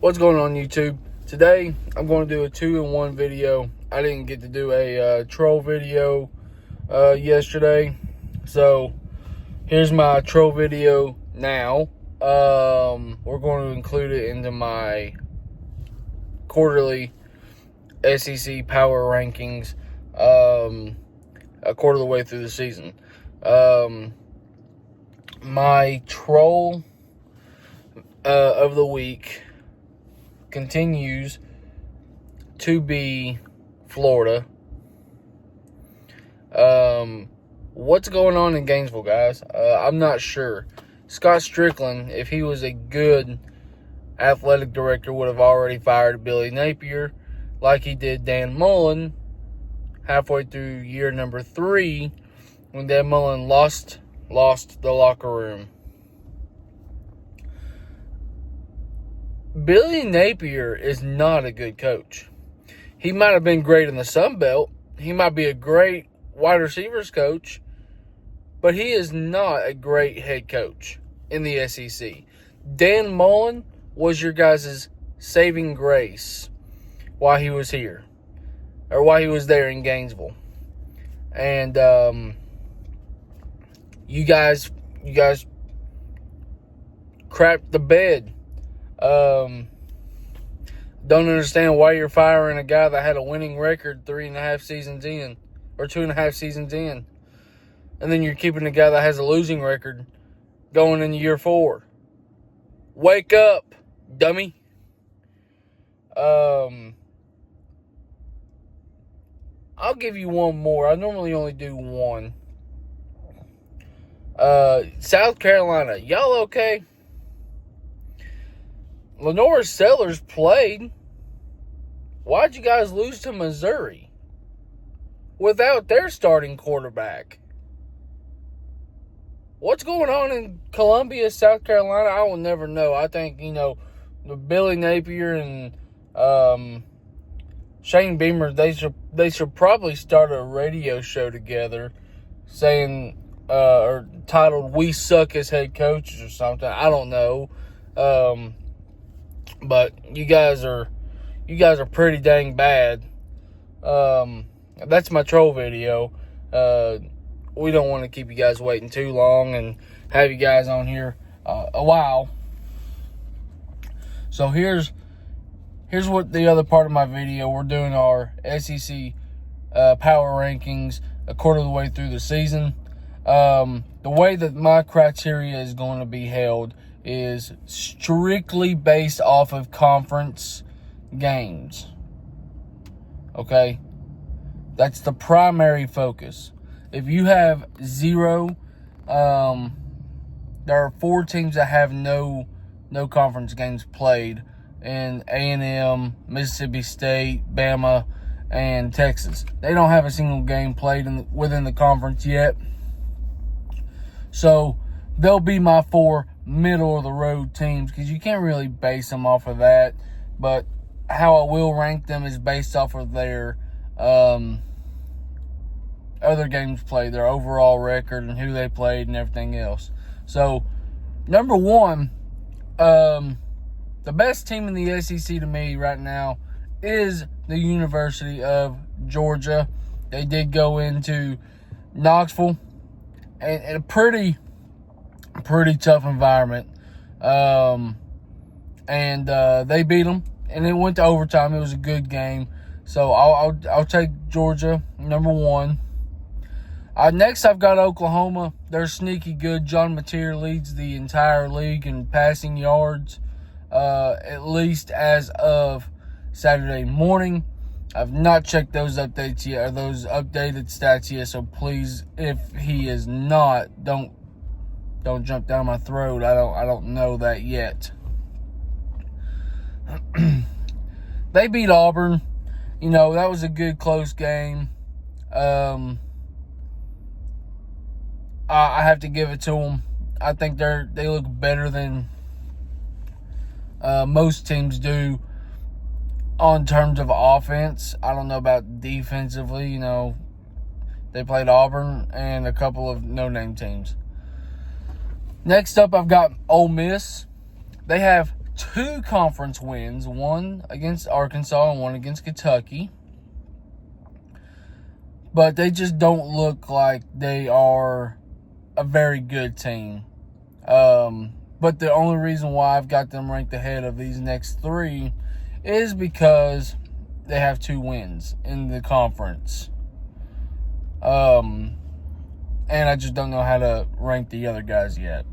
What's going on, YouTube? Today I'm going to do a 2-in-1 video. I didn't get to do a troll video yesterday, so here's my troll video now. We're going to include it into my quarterly SEC power rankings a quarter of the way through the season. My troll of the week continues to be Florida. What's going on in Gainesville, guys? I'm not sure. Scott Strickland, if he was a good athletic director, would have already fired Billy Napier like he did Dan Mullen halfway through year number 3 when Dan Mullen lost the locker room. Billy Napier is not a good coach. He might have been great in the Sun Belt. He might be a great wide receivers coach, but he is not a great head coach in the SEC. Dan Mullen was your guys' saving grace while he was here, or while he was there in Gainesville. And you guys crapped the bed. Don't understand why you're firing a guy that had a winning record 3.5 seasons in, or 2.5 seasons in, and then you're keeping a guy that has a losing record going into year 4. Wake up, dummy. I'll give you one more. I normally only do one. South Carolina, y'all okay? Lenore Sellers played. Why'd you guys lose to Missouri without their starting quarterback? What's going on in Columbia, South Carolina? I will never know. I think, Billy Napier and Shane Beamer, they should probably start a radio show together saying, or titled, "We Suck as Head Coaches" or something. I don't know. But you guys are pretty dang bad. That's my troll video. We don't want to keep you guys waiting too long and have you guys on here a while. So here's what the other part of my video. We're doing our SEC power rankings a quarter of the way through the season. The way that my criteria is going to be held is strictly based off of conference games. Okay? That's the primary focus. If you have 0, there are 4 teams that have no conference games played in A&M, Mississippi State, Bama, and Texas. They don't have a single game played within the conference yet. So they'll be my 4 middle-of-the-road teams because you can't really base them off of that. But how I will rank them is based off of their other games played, their overall record, and who they played and everything else. So, number 1, the best team in the SEC to me right now is the University of Georgia. They did go into Knoxville and a pretty tough environment. And they beat them, and it went to overtime. It was a good game. So I'll take Georgia, number 1. Next, I've got Oklahoma. They're sneaky good. John Mateer leads the entire league in passing yards, at least as of Saturday morning. I've not checked those updates yet, or those updated stats yet. So please, if he is not, don't jump down my throat. I don't know that yet. They beat Auburn. That was a good close game. I have to give it to them. I think they look better than most teams do on terms of offense. I don't know about defensively. They played Auburn and a couple of no-name teams. Next up, I've got Ole Miss. They have 2 conference wins, one against Arkansas and one against Kentucky. But they just don't look like they are a very good team. But the only reason why I've got them ranked ahead of these next 3 is because they have 2 wins in the conference. And I just don't know how to rank the other guys yet.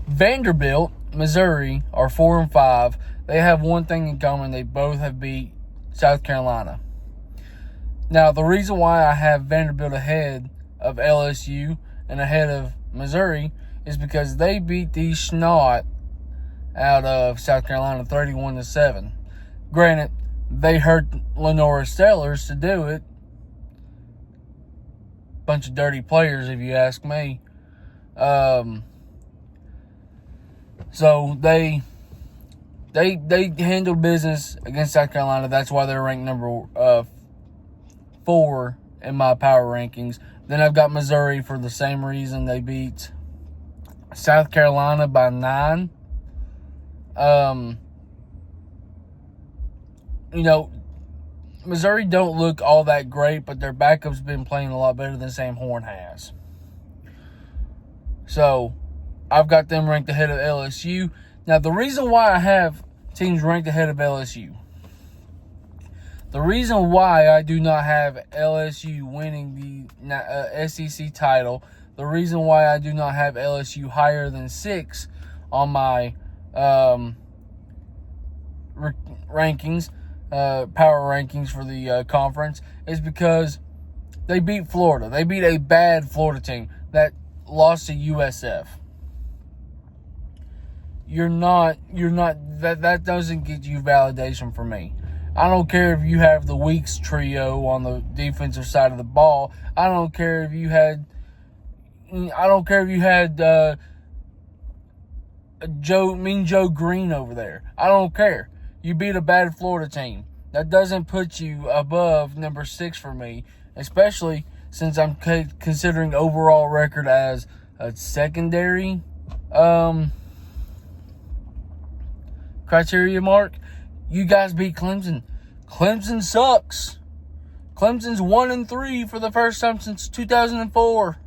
Vanderbilt, Missouri are 4 and 5. They have one thing in common. They both have beat South Carolina. Now, the reason why I have Vanderbilt ahead of LSU and ahead of Missouri is because they beat the snot out of South Carolina 31-7. Granted, they hurt Lenora Stellars to do it. Bunch of dirty players, if you ask me. So they handled business against South Carolina. That's why they're ranked number 4 in my power rankings. Then I've got Missouri for the same reason. They beat South Carolina by 9. Missouri don't look all that great, but their backup's been playing a lot better than Sam Horn has. So, I've got them ranked ahead of LSU. Now, the reason why I have teams ranked ahead of LSU, the reason why I do not have LSU winning the SEC title, the reason why I do not have LSU higher than 6 on my rankings, power rankings for the conference, is because they beat Florida. They beat a bad Florida team that lost to USF. That doesn't get you validation for me. I don't care if you have the Weeks trio on the defensive side of the ball. I don't care if you had Joe Green over there. I don't care. You beat a bad Florida team. That doesn't put you above number 6 for me, especially since I'm considering overall record as a secondary criteria mark. You guys beat Clemson. Clemson sucks. Clemson's 1-3 for the first time since 2004.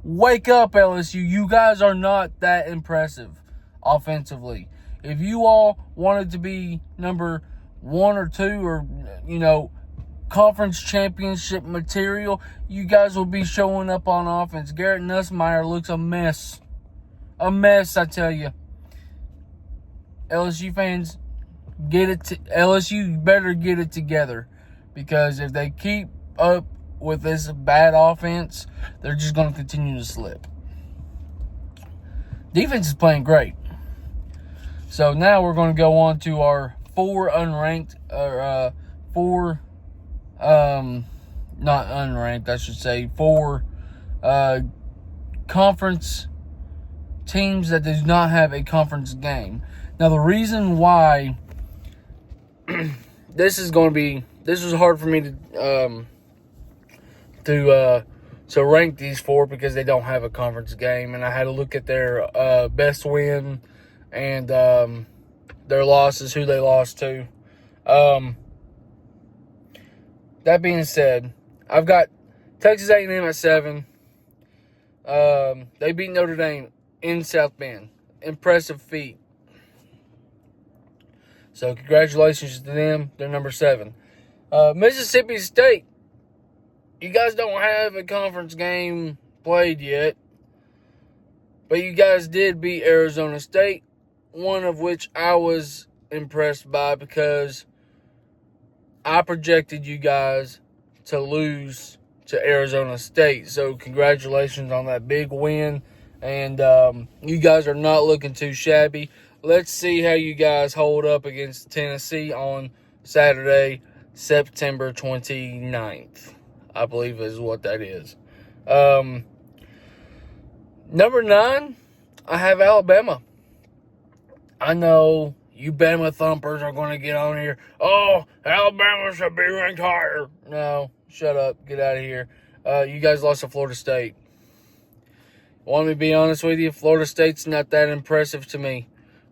Wake up, LSU. You guys are not that impressive offensively. If you all wanted to be number 1 or 2 or, conference championship material, you guys will be showing up on offense. Garrett Nussmeier looks a mess. A mess, I tell you. LSU fans, LSU better get it together, because if they keep up with this bad offense, they're just going to continue to slip. Defense is playing great. So now we're going to go on to our 4 unranked, not unranked, I should say, 4 conference teams that do not have a conference game. Now, the reason why this was hard for me to rank these 4, because they don't have a conference game, and I had to look at their best win and their losses, who they lost to. That being said, I've got Texas A&M at 7. They beat Notre Dame in South Bend. Impressive feat. So congratulations to them. They're number 7. Mississippi State. You guys don't have a conference game played yet, but you guys did beat Arizona State, one of which I was impressed by, because I projected you guys to lose to Arizona State. So congratulations on that big win. And you guys are not looking too shabby. Let's see how you guys hold up against Tennessee on Saturday, September 29th. I believe is what that is. Number 9, I have Alabama. I know you Bama thumpers are going to get on here. Oh, Alabama should be ranked higher. No, shut up. Get out of here. You guys lost to Florida State. Want me to be honest with you? Florida State's not that impressive to me.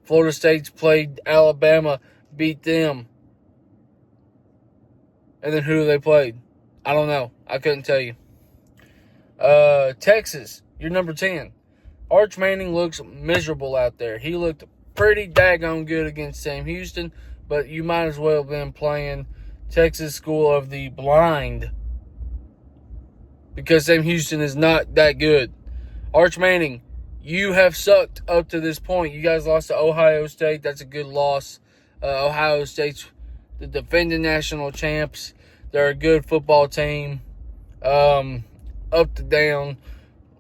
Florida State's played Alabama, beat them. And then who do they play? I don't know. I couldn't tell you. Texas, you're number 10. Arch Manning looks miserable out there. He looked pretty daggone good against Sam Houston, but you might as well have been playing Texas School of the Blind because Sam Houston is not that good. Arch Manning, you have sucked up to this point. You guys lost to Ohio State. That's a good loss. Ohio State's the defending national champs. They're a good football team. Up to down,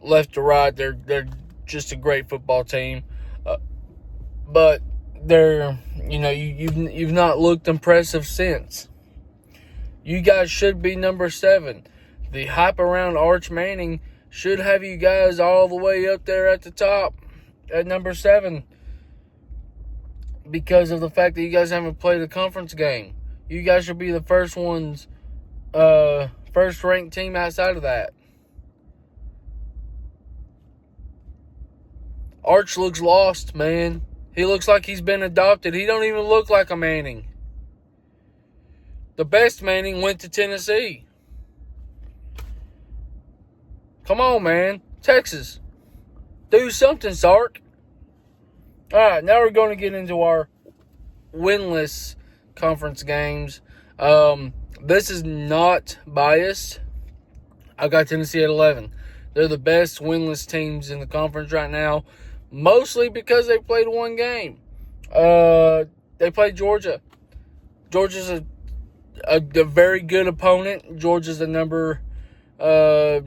left to right, they're just a great football team. But they're, you've not looked impressive since. You guys should be number 7. The hype around Arch Manning should have you guys all the way up there at the top at number 7 because of the fact that you guys haven't played a conference game. You guys should be the first ones, first ranked team outside of that. Arch looks lost, man. He looks like he's been adopted. He don't even look like a Manning. The best Manning went to Tennessee. Come on, man. Texas. Do something, Sark. All right, now we're going to get into our winless conference games. This is not biased. I got Tennessee at 11. They're the best winless teams in the conference right now, mostly because they played one game. They played Georgia. Georgia's a very good opponent. Georgia's the number 4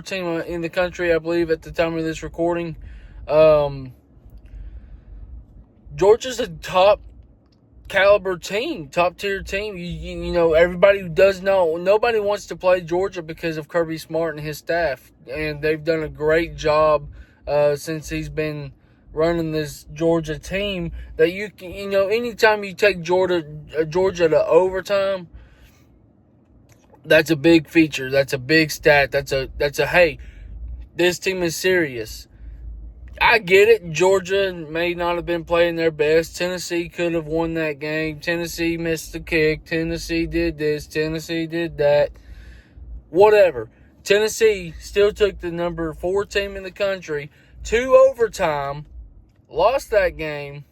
team in the country, I believe, at the time of this recording. Georgia's a top caliber team, top tier team. You know, everybody does know. Nobody wants to play Georgia because of Kirby Smart and his staff, and they've done a great job since he's been running this Georgia team. That anytime you take Georgia to overtime, that's a big feature. That's a big stat. That's a hey, this team is serious. I get it. Georgia may not have been playing their best. Tennessee could have won that game. Tennessee missed the kick. Tennessee did this. Tennessee did that. Whatever. Tennessee still took the number 4 team in the country to overtime, lost that game,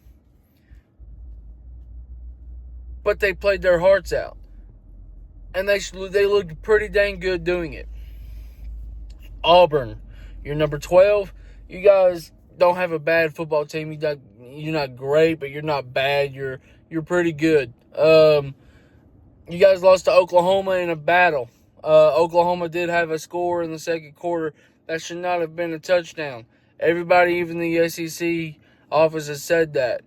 but they played their hearts out. And they looked pretty dang good doing it. Auburn, you're number 12. You guys don't have a bad football team. You're not great, but you're not bad. You're pretty good. You guys lost to Oklahoma in a battle. Oklahoma did have a score in the second quarter that should not have been a touchdown. Everybody, even the SEC office, has said that.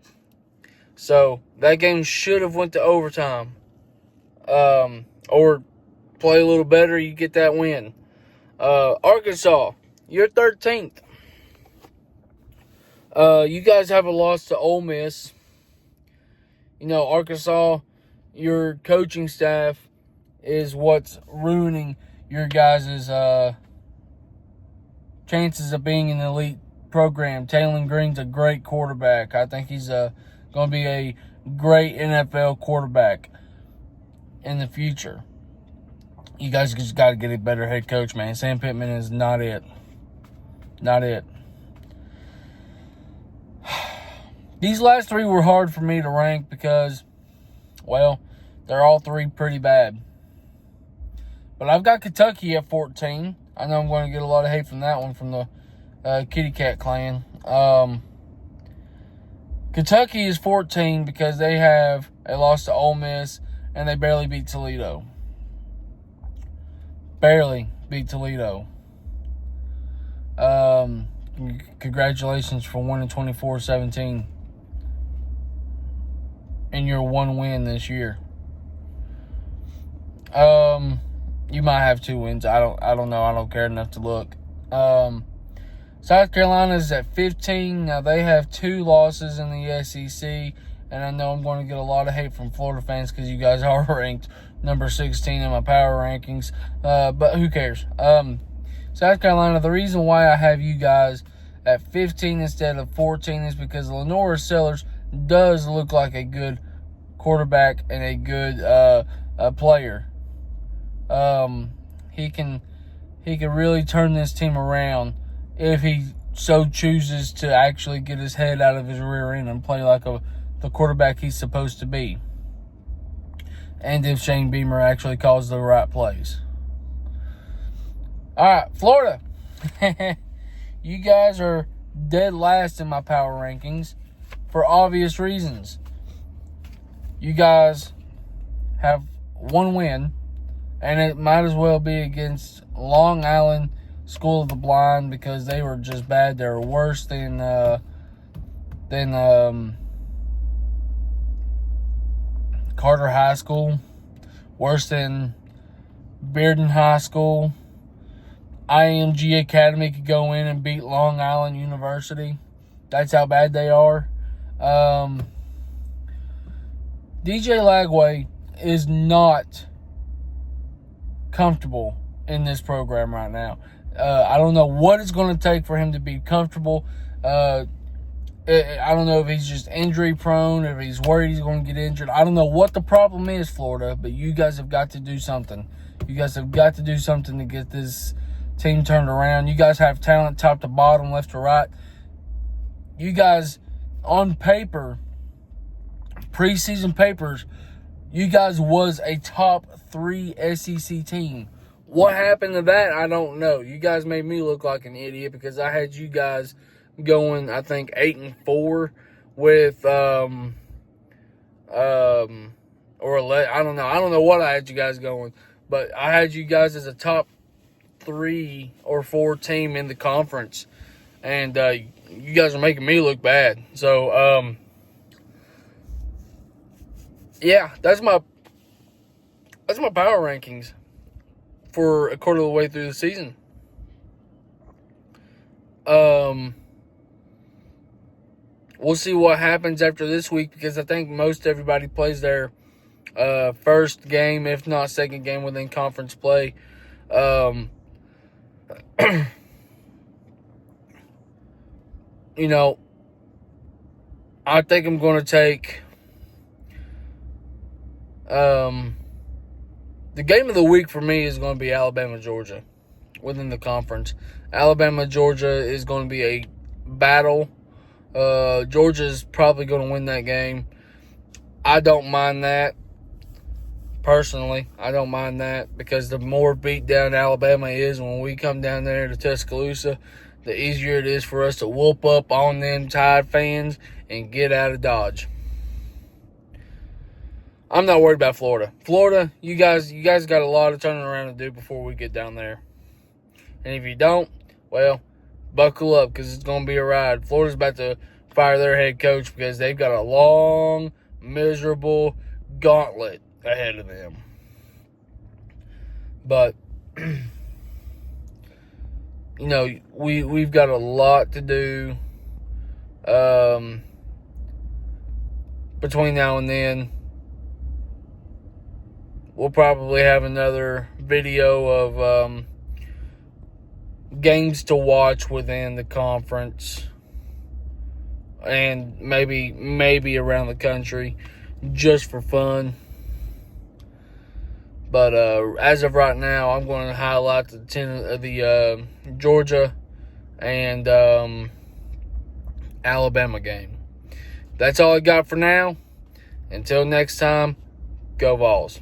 So that game should have went to overtime. Or play a little better, you get that win. Arkansas, you're 13th. You guys have a loss to Ole Miss. You know, Arkansas, your coaching staff is what's ruining your guys' chances of being an elite program. Taylor Green's a great quarterback. I think he's going to be a great NFL quarterback in the future. You guys just got to get a better head coach, man. Sam Pittman is not it. Not it. These last 3 were hard for me to rank because, well, they're all 3 pretty bad. But I've got Kentucky at 14. I know I'm going to get a lot of hate from that one from the Kitty Cat clan. Kentucky is 14 because they have a loss to Ole Miss and they barely beat Toledo. Barely beat Toledo. Congratulations for winning 24-17. And your 1 win this year. You might have 2 wins. I don't know. I don't care enough to look. South Carolina is at 15. Now they have 2 losses in the SEC, and I know I'm going to get a lot of hate from Florida fans because you guys are ranked number 16 in my power rankings. But who cares? South Carolina. The reason why I have you guys at 15 instead of 14 is because Lenora Sellers does look like a good quarterback and a good player. He can really turn this team around if he so chooses to actually get his head out of his rear end and play like the quarterback he's supposed to be. And if Shane Beamer actually calls the right plays. All right, Florida. You guys are dead last in my power rankings for obvious reasons. You guys have one win, and it might as well be against Long Island School of the Blind because they were just bad. They were worse than Carter High School, worse than Bearden High School. IMG Academy could go in and beat Long Island University. That's how bad they are. DJ Lagway is not comfortable in this program right now. I don't know what it's going to take for him to be comfortable. I don't know if he's just injury prone, if he's worried he's going to get injured. I don't know what the problem is, Florida, but you guys have got to do something. You guys have got to do something to get this team turned around. You guys have talent top to bottom, left to right. You guys, on paper, preseason papers, you guys was a top 3 SEC team. What happened to that, I don't know. You guys made me look like an idiot because I had you guys going, I think, 8-4 with or 11. I don't know what I had you guys going, but I had you guys as a top 3 or 4 team in the conference, and you guys are making me look bad. So yeah, that's my power rankings for a quarter of the way through the season. We'll see what happens after this week because I think most everybody plays their first game, if not second game, within conference play. You know, I think I'm going to take the game of the week for me is going to be Alabama-Georgia within the conference. Alabama-Georgia is going to be a battle. Georgia's probably going to win that game. I don't mind that. Personally, I don't mind that because the more beat down Alabama is when we come down there to Tuscaloosa, the easier it is for us to whoop up on them Tide fans and get out of Dodge. I'm not worried about Florida. Florida, you guys got a lot of turning around to do before we get down there. And if you don't, well, buckle up because it's going to be a ride. Florida's about to fire their head coach because they've got a long, miserable gauntlet ahead of them. But, you know, we've got a lot to do between now and then. We'll probably have another video of games to watch within the conference and maybe around the country just for fun. But as of right now, I'm going to highlight the Georgia and Alabama game. That's all I got for now. Until next time, go Vols.